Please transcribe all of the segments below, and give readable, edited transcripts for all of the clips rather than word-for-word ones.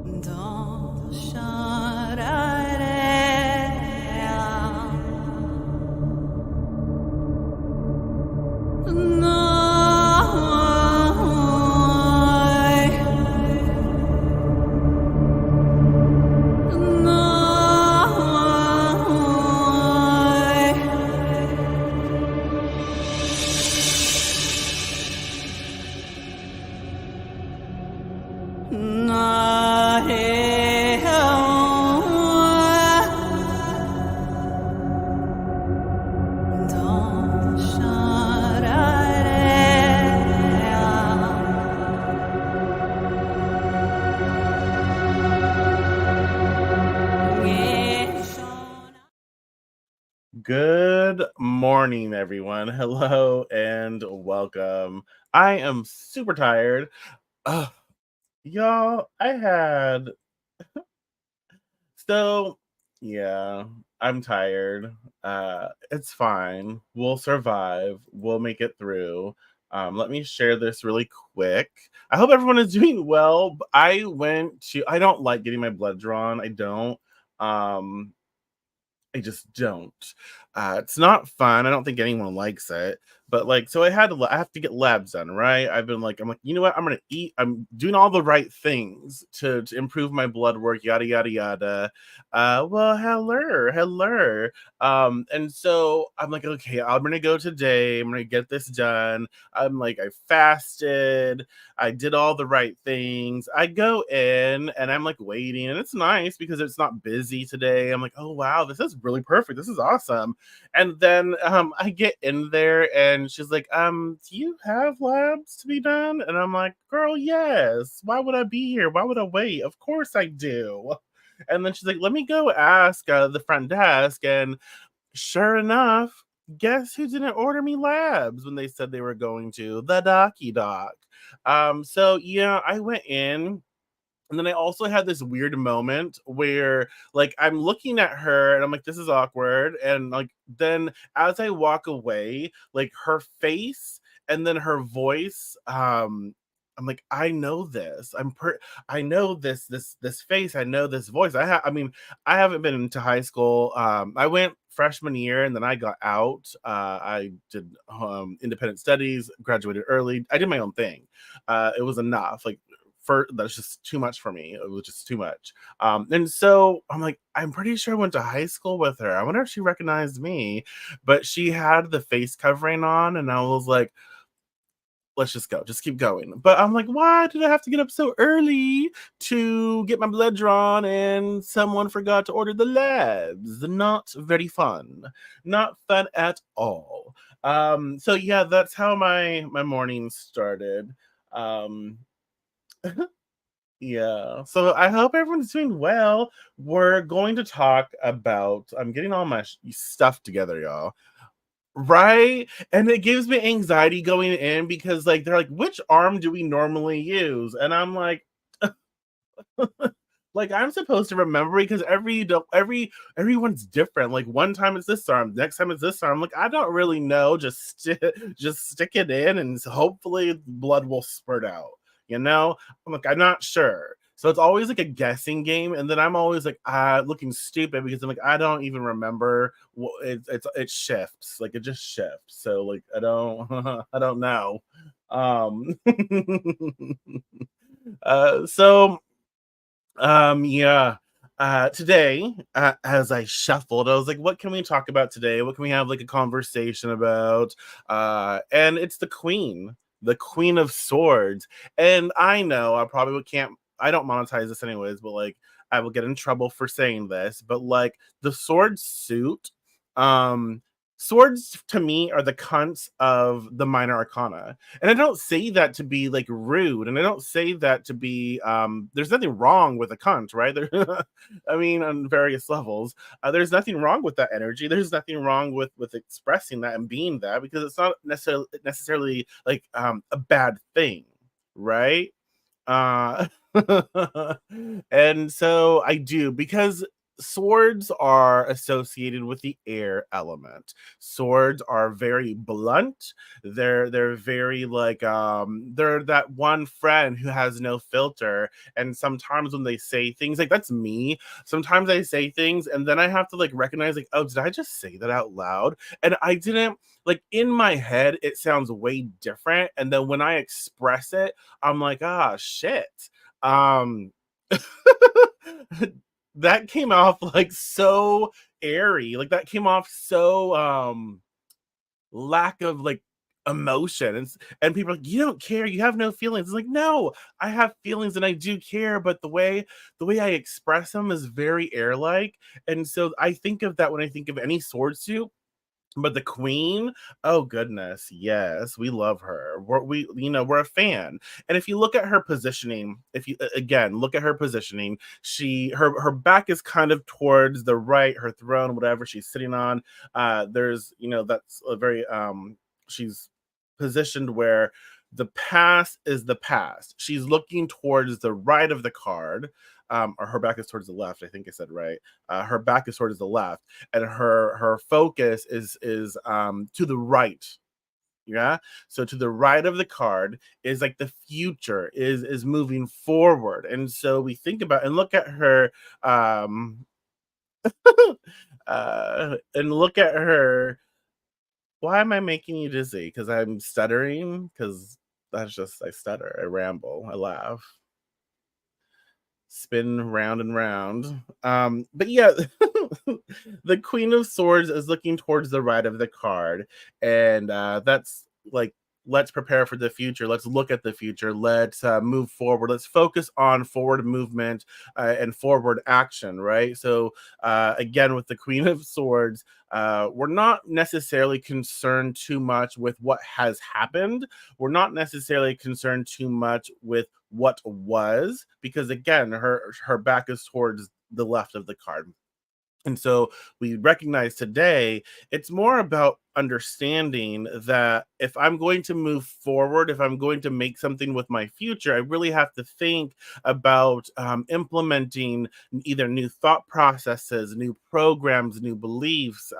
Dans Good morning, everyone. Hello and welcome. I am super tired. Ugh, y'all, I had so yeah, I'm tired. It's fine. We'll survive. We'll make it through. Let me share this really quick. I hope everyone is doing well. I don't like getting my blood drawn. Um I just don't. It's not fun. I don't think anyone likes it. But like, so I have to get labs done, right? I'm like, you know what? I'm gonna eat. I'm doing all the right things to improve my blood work, yada yada yada. Well, hello. And so I'm like, okay, I'm gonna go today. I'm gonna get this done. I'm like, I fasted. I did all the right things. I go in and I'm like waiting, and it's nice because it's not busy today. I'm like, oh wow, this is really perfect. This is awesome. And then I get in there and she's like, do you have labs to be done? And I'm like, girl, yes. Why would I be here? Why would I wait? Of course I do. And then she's like, let me go ask the front desk. And sure enough, guess who didn't order me labs when they said they were going to? The Docky Doc. So yeah, I went in, and then I also had this weird moment where like I'm looking at her and I'm like, this is awkward. And like then as I walk away, like her face and then her voice, I'm like, I know this. I know this face. I know this voice. I mean, I haven't been into high school. I went freshman year and then I got out. I did independent studies, graduated early. I did my own thing. It was enough. Like that's just too much for me. It was just too much. And so I'm like, I'm pretty sure I went to high school with her. I wonder if she recognized me, but she had the face covering on, and I was like, let's just go, just keep going. But I'm like, why did I have to get up so early to get my blood drawn? And someone forgot to order the labs. Not very fun. Not fun at all. So yeah, that's how my morning started. Um, Yeah. So I hope everyone's doing well. We're going to talk about I'm getting all my stuff together, y'all. Right? And it gives me anxiety going in because like they're like, which arm do we normally use? And I'm like I'm supposed to remember because everyone's different. Like one time it's this arm, next time it's this arm. Like I don't really know. Just stick it in and hopefully blood will spurt out. You know, I'm like I'm not sure. So it's always like a guessing game, and then I'm always like looking stupid because I'm like I don't even remember. It shifts, like it just shifts. So like I don't I don't know. Um, so yeah. Today, as I shuffled, I was like, what can we talk about today? What can we have like a conversation about? And it's the Queen of Swords. And I know I probably can't, I don't monetize this anyways, but like I will get in trouble for saying this, but like the sword suit, um, swords to me are the cunts of the minor arcana. And I don't say that to be like rude, and I don't say that to be there's nothing wrong with a cunt, right? There, I mean, on various levels, there's nothing wrong with that energy. There's nothing wrong with expressing that and being that because it's not necessarily like a bad thing, right? uh and so I do because Swords are associated with the air element. Swords are very blunt. They're very like they're that one friend who has no filter. And sometimes when they say things, like that's me. Sometimes I say things and then I have to like recognize like, oh, did I just say that out loud? And I didn't. Like in my head it sounds way different, and then when I express it I'm like, ah, shit. um that came off like so airy. Like that came off so lack of like emotion. And people are like, you don't care, you have no feelings. It's like, no, I have feelings and I do care, but the way I express them is very air-like. And so I think of that when I think of any sword suit. But the queen, oh goodness, yes, we love her. We're a fan. And if you look at her positioning, if you again look at her positioning, her back is kind of towards the right, her throne, whatever she's sitting on. There's that's a very she's positioned where the past is the past. She's looking towards the right of the card. Or her back is towards the left. I think I said right. Her back is towards the left, and her focus is to the right. Yeah, so to the right of the card is like the future is moving forward. And so we think about and look at her um and look at her. Why am I making you dizzy? Because I'm stuttering? Because that's just, I stutter, I ramble, I laugh, spin round and round. But yeah, the Queen of Swords is looking towards the right of the card, and that's like, let's prepare for the future. Let's look at the future. Let's move forward. Let's focus on forward movement and forward action. Right. So again, with the Queen of Swords, we're not necessarily concerned too much with what has happened. We're not necessarily concerned too much with what was, because again her back is towards the left of the card. And so we recognize today it's more about understanding that if I'm going to move forward, if I'm going to make something with my future, I really have to think about implementing either new thought processes, new programs, new beliefs,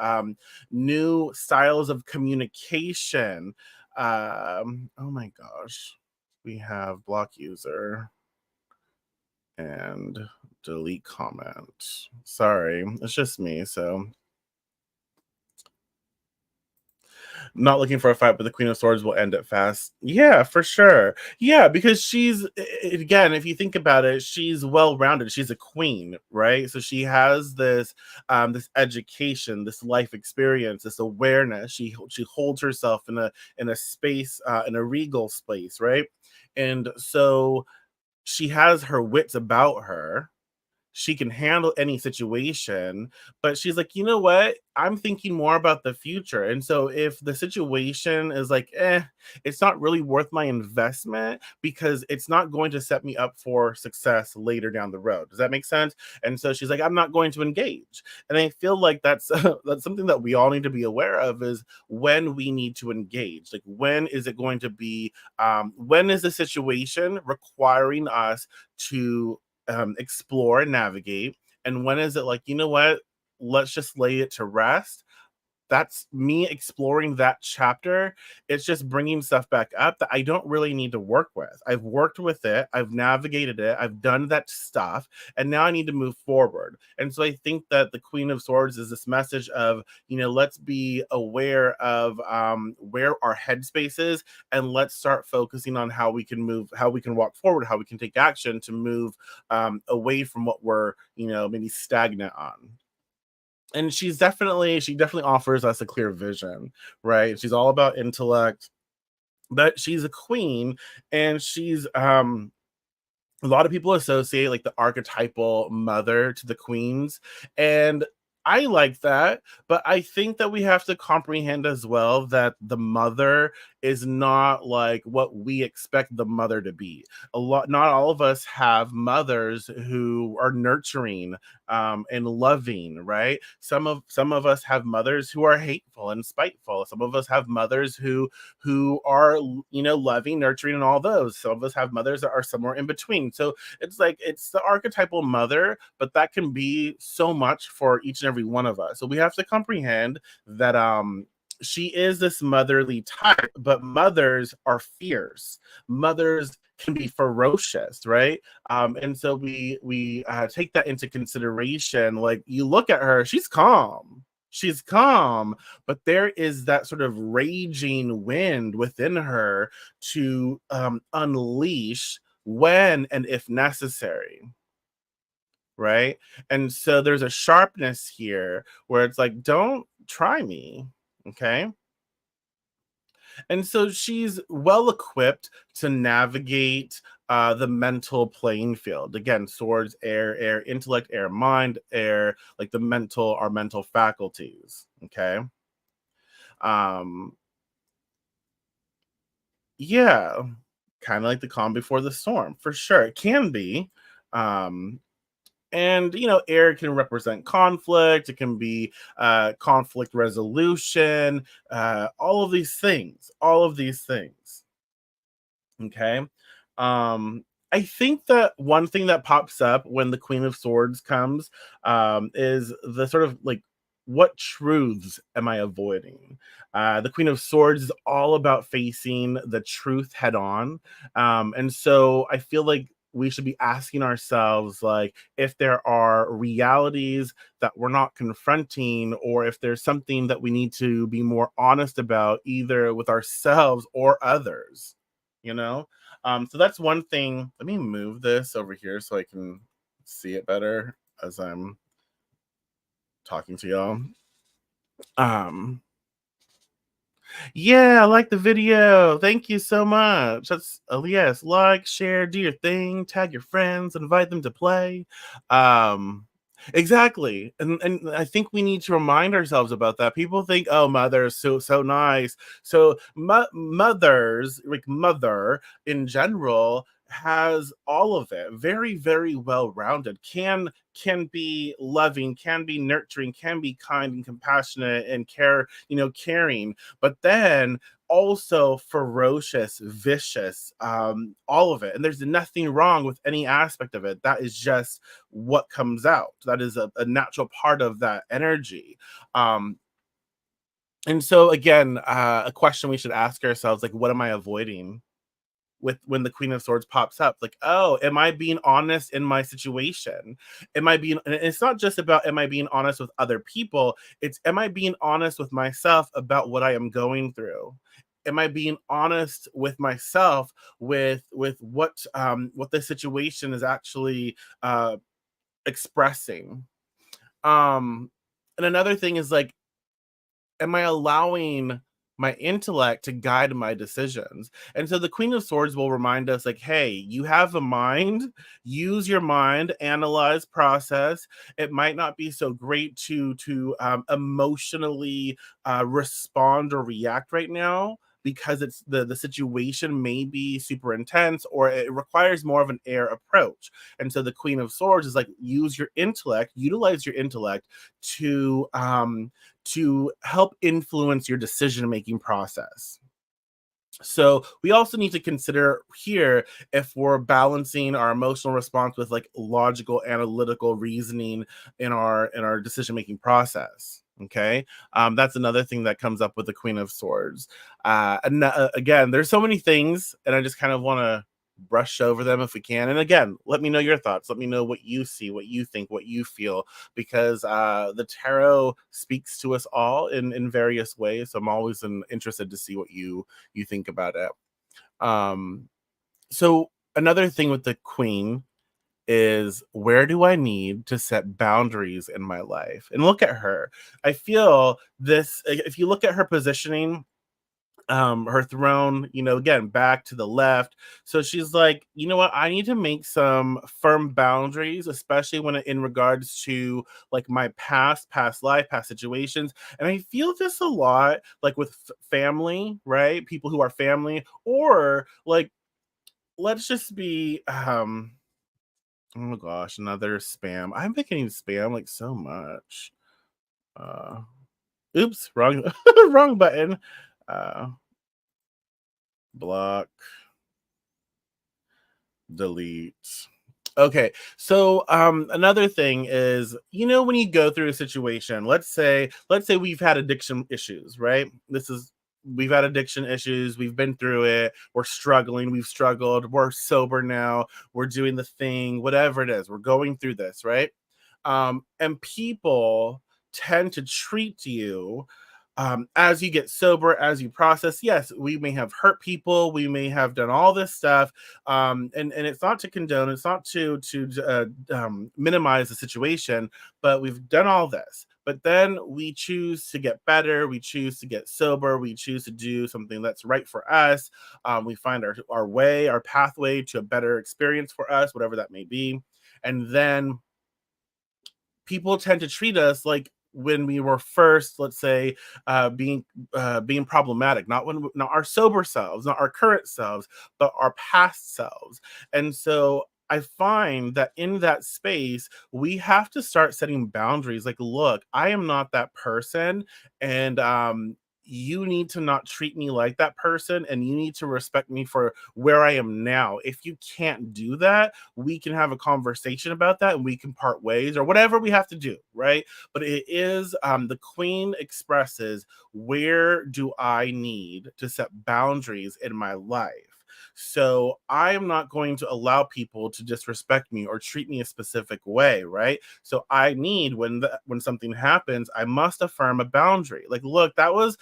new styles of communication. Oh my gosh, we have block user and delete comment. Sorry, it's just me. So, not looking for a fight, but the Queen of Swords will end it fast. Yeah, for sure. Yeah, because again, if you think about it, she's well rounded. She's a queen, right? So she has this education, this life experience, this awareness. She holds herself in a space, in a regal space, right? And so she has her wits about her. She can handle any situation, but she's like, you know what? I'm thinking more about the future. And so if the situation is like, it's not really worth my investment because it's not going to set me up for success later down the road. Does that make sense? And so she's like, I'm not going to engage. And I feel like that's that's something that we all need to be aware of, is when we need to engage. Like, when is it going to be, when is the situation requiring us to explore and navigate? And when is it like, you know what? Let's just lay it to rest. That's me exploring that chapter. It's just bringing stuff back up that I don't really need to work with. I've worked with it, I've navigated it, I've done that stuff, and now I need to move forward. And so I think that the Queen of Swords is this message of, let's be aware of where our headspace is, and let's start focusing on how we can move, how we can walk forward, how we can take action to move away from what we're, maybe stagnant on. And she definitely offers us a clear vision, right? She's all about intellect, but she's a queen, and she's a lot of people associate like the archetypal mother to the queens, and I like that, but I think that we have to comprehend as well that the mother is not like what we expect the mother to be. Not all of us have mothers who are nurturing, and loving, right? Some of us have mothers who are hateful and spiteful. Some of us have mothers who are, loving, nurturing, and all those. Some of us have mothers that are somewhere in between. So it's like it's the archetypal mother, but that can be so much for each and every one of us. So we have to comprehend that she is this motherly type, but mothers are fierce. Mothers can be ferocious, right? And so we take that into consideration. Like you look at her, she's calm, but there is that sort of raging wind within her to unleash when and if necessary, right? And so there's a sharpness here where it's like, don't try me, okay? And so she's well equipped to navigate the mental playing field. Again, swords, air, intellect, air, mind, air, like the mental, our mental faculties. Okay. Um, yeah, kind of like the calm before the storm, for sure. It can be. Um, and air can represent conflict, it can be conflict resolution, all of these things. Okay. I think that one thing that pops up when the Queen of Swords comes is the sort of like, what truths am I avoiding? The Queen of Swords is all about facing the truth head on. And so I feel like we should be asking ourselves, like, if there are realities that we're not confronting, or if there's something that we need to be more honest about, either with ourselves or others, you know? So that's one thing. Let me move this over here so I can see it better as I'm talking to y'all. Um, yeah, I like the video. Thank you so much. That's yes, like, share, do your thing, tag your friends, invite them to play. Um, exactly. And I think we need to remind ourselves about that. People think, oh, mother is so nice. So mothers, like mother in general, has all of it. Very, very well rounded. Can be loving, can be nurturing, can be kind and compassionate and caring, but then also ferocious, vicious, all of it. And there's nothing wrong with any aspect of it. That is just what comes out. That is a natural part of that energy. Um, and so again, a question we should ask ourselves, like, what am I avoiding? With when the Queen of Swords pops up, like, oh, am I being honest in my situation? Am I being, and it's not just about am I being honest with other people, it's am I being honest with myself about what I am going through? Am I being honest with myself with what the situation is actually expressing? Um and another thing is like, am I allowing my intellect to guide my decisions? And so the Queen of Swords will remind us, like, hey, you have a mind, use your mind, analyze, process. It might not be so great to emotionally respond or react right now, because it's the situation may be super intense, or it requires more of an air approach. And so the Queen of Swords is like, use your intellect, utilize your intellect to help influence your decision making process. So we also need to consider here if we're balancing our emotional response with like logical, analytical reasoning in our decision making process. Okay, that's another thing that comes up with the Queen of Swords. Again, there's so many things, and I just kind of want to brush over them if we can. And again, let me know your thoughts. Let me know what you see, what you think, what you feel, because the tarot speaks to us all in various ways. So I'm always interested to see what you think about it. Um, so another thing with the Queen is, where do I need to set boundaries in my life? And look at her. I feel this, if you look at her positioning, her throne, again, back to the left. So she's like, you know what, I need to make some firm boundaries, especially when in regards to like my past life, past situations. And I feel this a lot, like with family, right? People who are family, or like, let's just be Oh gosh, another spam. I'm been getting spam like so much. Uh oops, wrong wrong button. Uh Block, delete. Okay. So another thing is, when you go through a situation, let's say we've had addiction issues, right? We've had addiction issues, we've been through it, we're struggling, we've struggled, we're sober now, we're doing the thing, whatever it is, we're going through this, right? And people tend to treat you as you get sober, as you process. Yes, we may have hurt people, we may have done all this stuff, and it's not to condone, it's not to minimize the situation, but we've done all this. But then we choose to get better, we choose to get sober, we choose to do something that's right for us. We find our way, our pathway to a better experience for us, whatever that may be. And then people tend to treat us like when we were first, let's say, being problematic, not our sober selves, not our current selves, but our past selves. And so I find that in that space, we have to start setting boundaries. Like, look, I am not that person, and you need to not treat me like that person, and you need to respect me for where I am now. If you can't do that, we can have a conversation about that and we can part ways or whatever we have to do, right? But it is, the queen expresses, where do I need to set boundaries in my life? So I am not going to allow people to disrespect me or treat me a specific way, right? So I need, when something happens, I must affirm a boundary. Like, look, I was,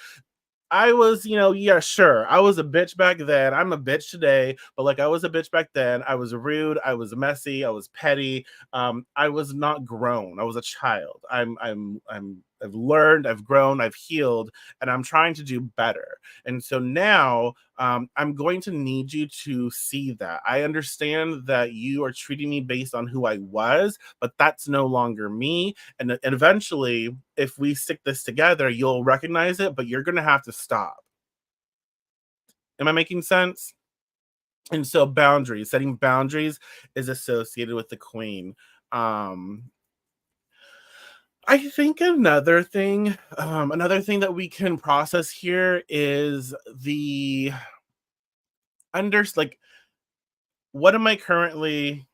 yeah, sure. I was a bitch back then. I'm a bitch today, but like I was a bitch back then. I was rude. I was messy. I was petty. I was not grown. I was a child. I've learned. I've grown. I've healed, and I'm trying to do better. And so now, I'm going to need you to see that. I understand that you are treating me based on who I was, but that's no longer me, and eventually, if we stick this together, you'll recognize it, but you're gonna have to stop. Am I making sense? And so boundaries, setting boundaries is associated with the queen. Um, I think another thing that we can process here is the like, what am I currently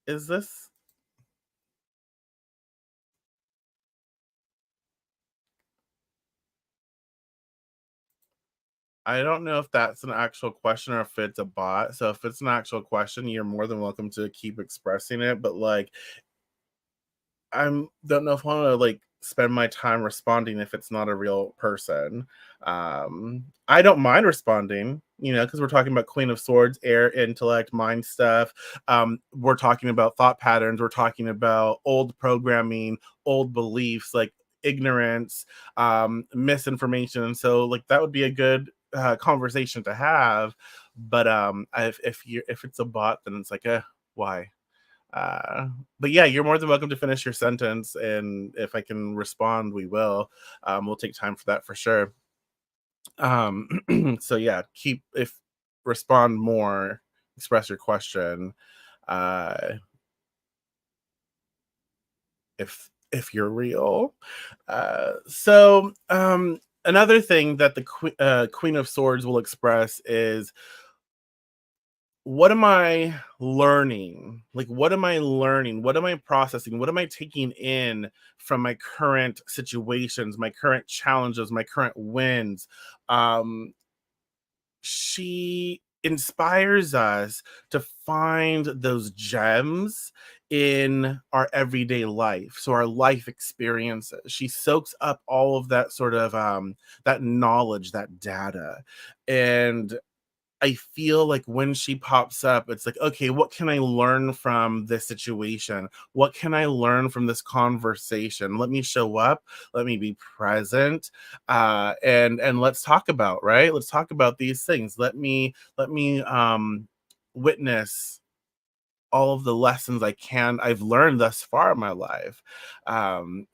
is this I don't know if that's an actual question or if it's a bot. So if it's an actual question, you're more than welcome to keep expressing it. But like, don't know if I want to like spend my time responding if it's not a real person. I don't mind responding, because we're talking about Queen of Swords, air, intellect, mind stuff. We're talking about thought patterns. We're talking about old programming, old beliefs, like ignorance, misinformation. So like that would be a good conversation to have. But if it's a bot, then it's like, why? Uh, but yeah, you're more than welcome to finish your sentence, and if I can respond, we will. We'll take time for that for sure. Um, so yeah, keep if respond more, express your question. Uh, if you're real. Another thing that the Queen of Swords will express is, what am I learning? Like, what am I learning? What am I processing? What am I taking in from my current situations, my current challenges, my current wins? Um, she inspires us to find those gems in our everyday life, so our life experiences. She soaks up all of that sort of that knowledge, that data, and I feel like when she pops up, it's like, okay, what can I learn from this situation? What can I learn from this conversation? Let me show up. Let me be present, and let's talk about, right. Let's talk about these things. Let me witness all of the lessons I've learned thus far in my life. Um,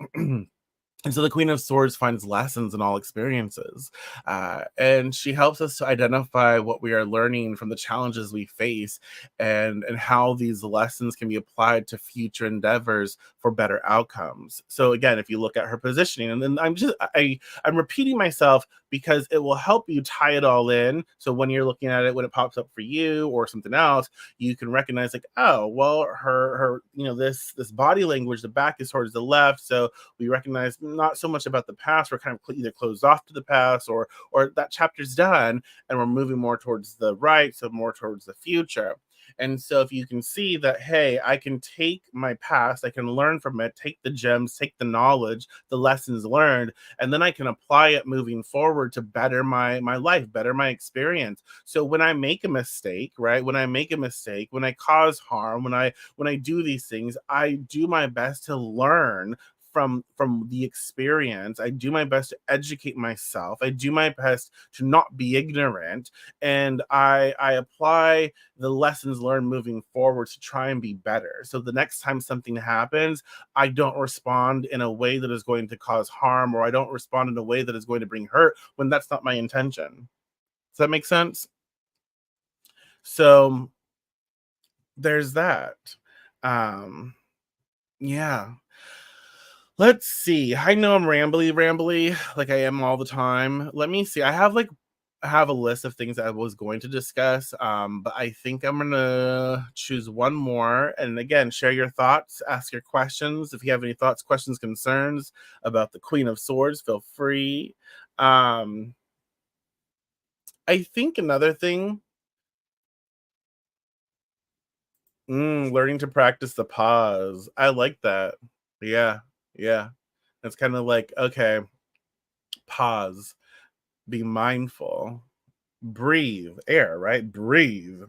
And so the Queen of Swords finds lessons in all experiences. And she helps us to identify what we are learning from the challenges we face, and how these lessons can be applied to future endeavors for better outcomes. So again, if you look at her positioning, and then I'm repeating myself because it will help you tie it all in. So when you're looking at it, when it pops up for you or something else, you can recognize like, oh, well, her, this body language, the back is towards the left. So we recognize not so much about the past. We're kind of either closed off to the past, or that chapter's done and we're moving more towards the right, so more towards the future. And so if you can see that, hey, I can take my past, I can learn from it, take the gems, take the knowledge, the lessons learned, and then I can apply it moving forward to better my life, better my experience. So when I make a mistake, right? When I make a mistake, when I cause harm, when I do these things, I do my best to learn from the experience. I do my best to educate myself. I do my best to not be ignorant, and I apply the lessons learned moving forward to try and be better. So the next time something happens, I don't respond in a way that is going to cause harm, or I don't respond in a way that is going to bring hurt when that's not my intention. Does that make sense? So there's that. Um, yeah. Let's see. I know I'm rambly, like I am all the time. Let me see. I have a list of things that I was going to discuss, but I think I'm gonna choose one more. And again, share your thoughts, ask your questions. If you have any thoughts, questions, concerns about the Queen of Swords, feel free. Um, I think another thing, learning to practice the pause. I like that. Yeah, yeah. It's kind of like, okay, pause, be mindful, breathe, air, right? Breathe,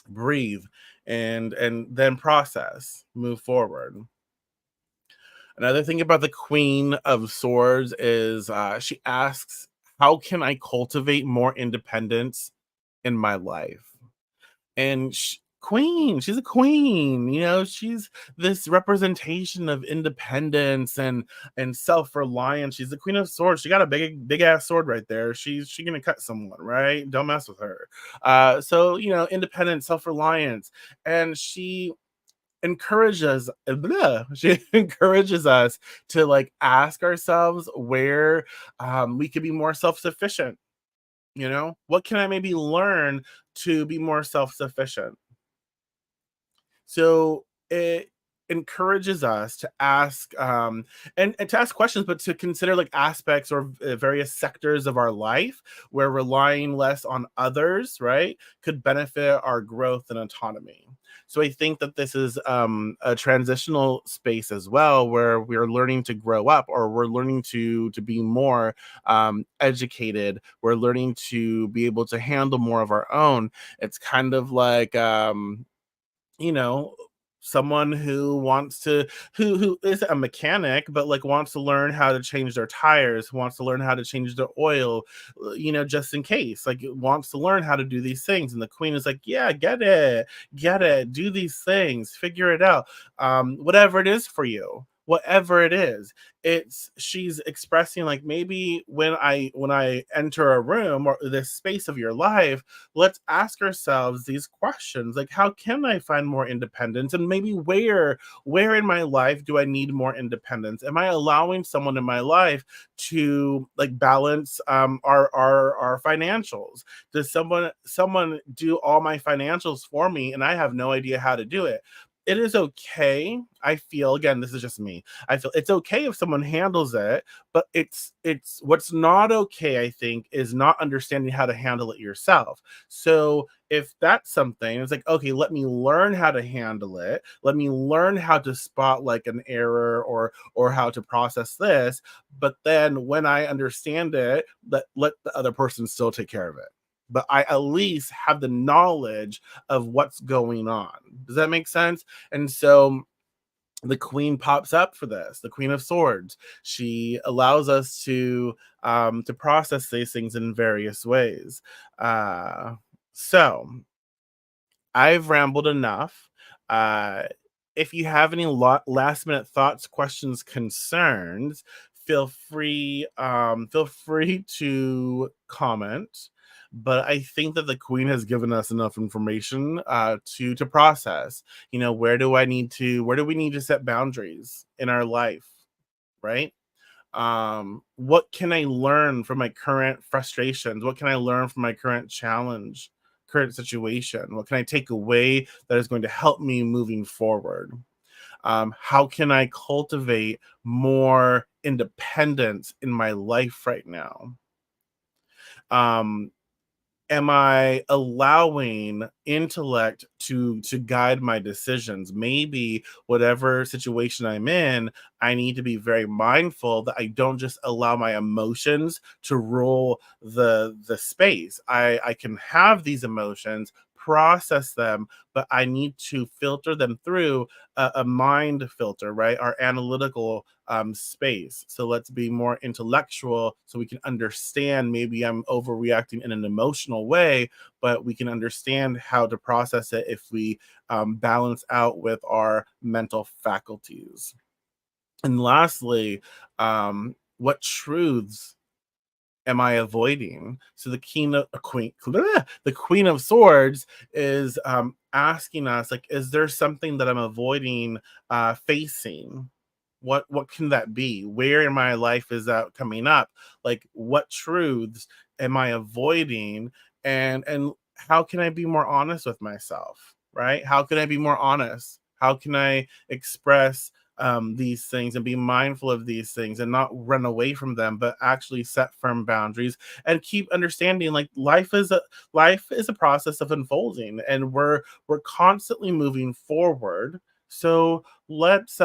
breathe, and then process, move forward. Another thing about the Queen of Swords is she asks, how can I cultivate more independence in my life? And queen, she's a queen, she's this representation of independence and self-reliance. She's the Queen of Swords. She got a big ass sword right there. She gonna cut someone, right? Don't mess with her. So independence, self-reliance, and she encourages she encourages us to like ask ourselves where we could be more self-sufficient. What can I maybe learn to be more self-sufficient? So it encourages us to ask, and to ask questions, but to consider like aspects or various sectors of our life where relying less on others, right, could benefit our growth and autonomy. So I think that this is a transitional space as well, where we're learning to grow up, or we're learning to be more educated. We're learning to be able to handle more of our own. It's kind of like you know someone who wants to who is a mechanic, but like wants to learn how to change their tires, wants to learn how to change their oil, just in case, like it wants to learn how to do these things. And the queen is like, yeah, get it, do these things, figure it out. Whatever it is for you, whatever it is, it's she's expressing like, maybe when I enter a room or this space of your life, let's ask ourselves these questions, like, how can I find more independence, and maybe where in my life do I need more independence? Am I allowing someone in my life to like balance our financials? Does someone do all my financials for me and I have no idea how to do it? It is okay. I feel, again, this is just me. I feel it's okay if someone handles it, but it's what's not okay, I think, is not understanding how to handle it yourself. So if that's something, it's like, okay, let me learn how to handle it. Let me learn how to spot like an error, or how to process this. But then when I understand it, let the other person still take care of it. But I at least have the knowledge of what's going on. Does that make sense? And so the queen pops up for this, the Queen of Swords. She allows us to process these things in various ways. So I've rambled enough. If you have any last minute thoughts, questions, concerns, feel free to comment. But I think that the queen has given us enough information to process. You know, where do we need to set boundaries in our life, right? What can I learn from my current frustrations? What can I learn from my current situation? What can I take away that is going to help me moving forward? How can I cultivate more independence in my life right now? Um, am I allowing intellect to guide my decisions? Maybe whatever situation I'm in, I need to be very mindful that I don't just allow my emotions to rule the space. I can have these emotions, process them, but I need to filter them through a mind filter, right? Our analytical space. So let's be more intellectual so we can understand. Maybe I'm overreacting in an emotional way, but we can understand how to process it if we balance out with our mental faculties. And lastly, what truths am I avoiding? So the the Queen of Swords is asking us, like, is there something that I'm avoiding facing? What can that be? Where in my life is that coming up? Like, what truths am I avoiding? And how can I be more honest with myself? Right? How can I be more honest? How can I express these things and be mindful of these things and not run away from them, but actually set firm boundaries and keep understanding, like, life is a process of unfolding, and we're constantly moving forward. So let's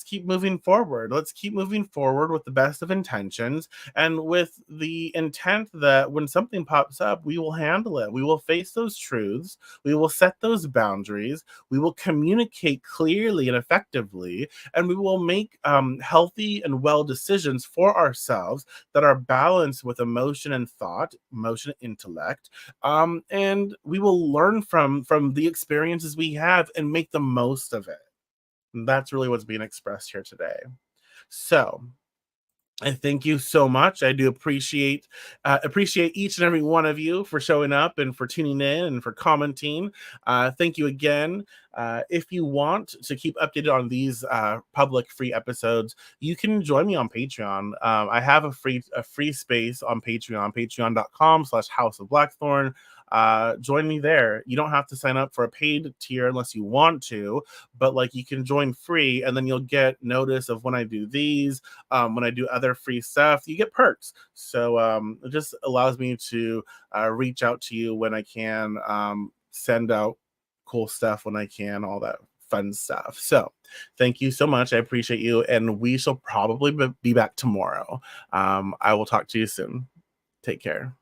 keep moving forward. Let's keep moving forward with the best of intentions, and with the intent that when something pops up, we will handle it. We will face those truths. We will set those boundaries. We will communicate clearly and effectively, and we will make healthy and well decisions for ourselves that are balanced with emotion and thought, emotion and intellect. And we will learn from the experiences we have and make the most of it. And that's really what's being expressed here today. So I thank you so much. I do appreciate each and every one of you for showing up and for tuning in and for commenting. Thank you again. If you want to keep updated on these public free episodes, you can join me on Patreon. I have a free space on Patreon, patreon.com/House of Blackthorn. Join me there. You don't have to sign up for a paid tier unless you want to, but like, you can join free, and then you'll get notice of when I do these. When I do other free stuff, you get perks. So it just allows me to reach out to you when I can, send out cool stuff when I can, all that fun stuff. So thank you so much. I appreciate you. And we shall probably be back tomorrow. I will talk to you soon. Take care.